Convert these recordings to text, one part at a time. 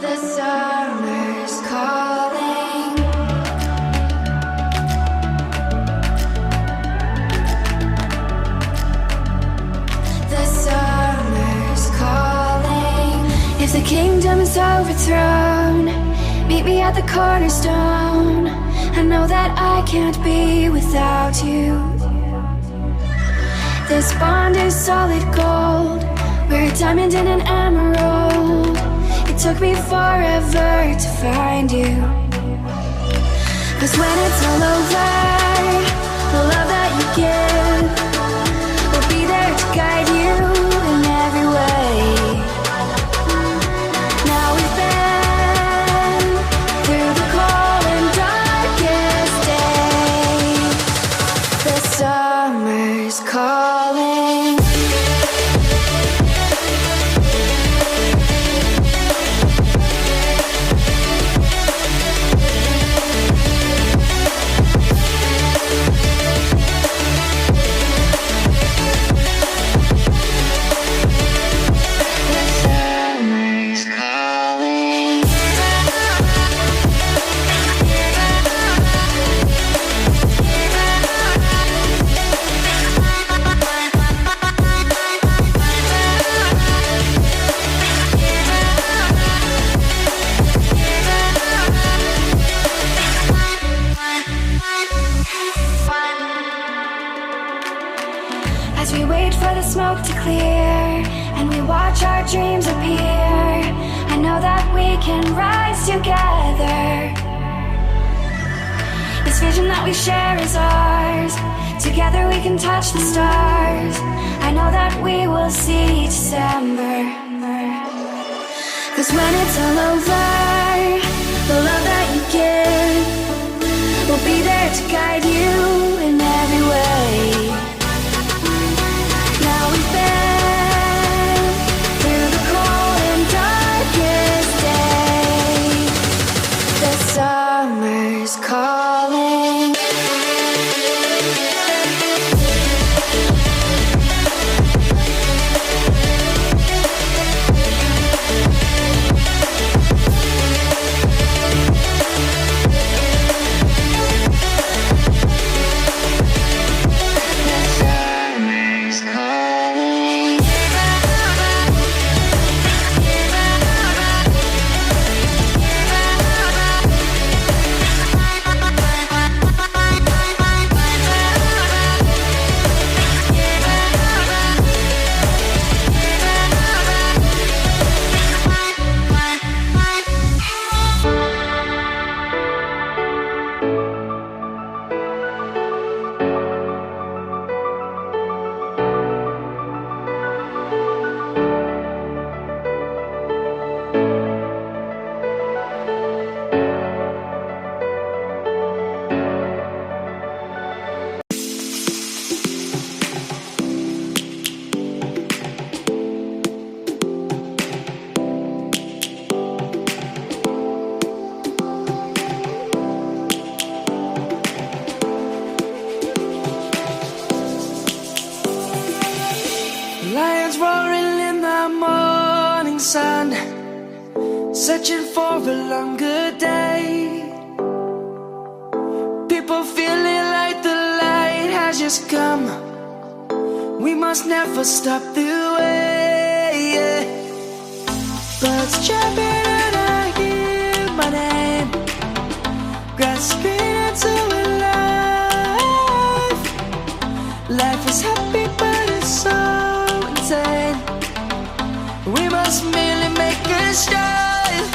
The summer's calling. The summer's calling. If the kingdom is overthrown, meet me at the cornerstone. I know that I can't be without you. This bond is solid gold. We're a diamond and an emerald. It took me forever to find you. 'Cause when it's all over, the love that you give will be there to guide you in every way. Now we've been through the cold and darkest days. The summer's calling. As we wait for the smoke to clear and we watch our dreams appear, I know that we can rise together. This vision that we share is ours. Together we can touch the stars. I know that we will see December. 'Cause when it's all over, the love that you give will be there to guide you in every way. Now we've been through the cold and darkest days. The summer's calling. Lions roaring in the morning sun, searching for a longer day. People feeling like the light has just come. We must never stop the way. Birds chirping and I hear my name, grasping into a life. Life is happy but it's so insane. We must merely make a start.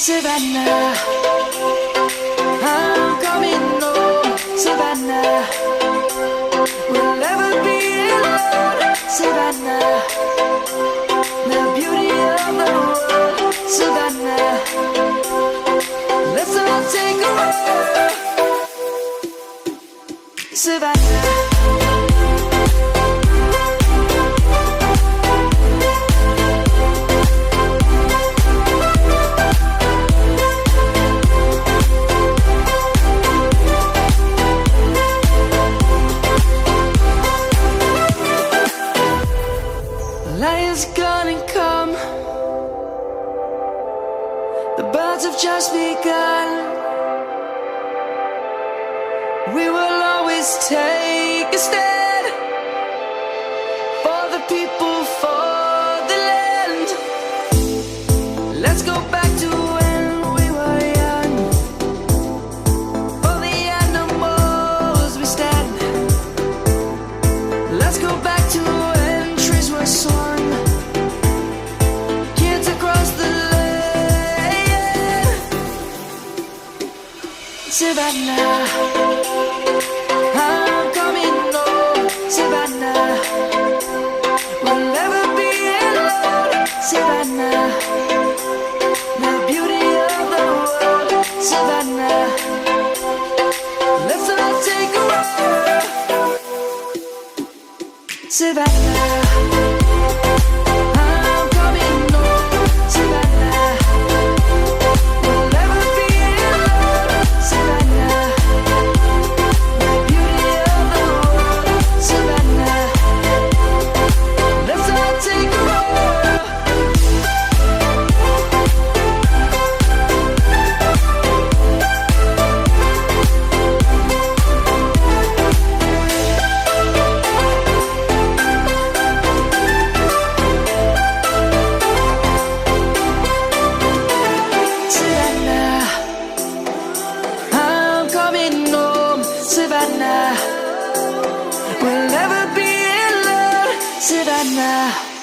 Savannah, I'm coming home. Savannah, we'll never be alone. Savannah, the beauty of the world. Savannah, let's all take a walk. Savannah. Lions gonna come have just begun. We will always take a stand for the people, for the land. Let's go back to when we were young. For the animals we stand. Let's go back to when trees were swung. Kids across the land. Savannah, I'm coming home. Savannah, we'll never be alone. Savannah, the beauty of the world. Savannah, let's all take a ride. Savannah, I'm coming home. Savannah, we'll never be alone. Savannah, the beauty of the world. Savannah, let's all take a ride. Savannah, I'm coming home. Savannah, we'll never be alone. Savannah.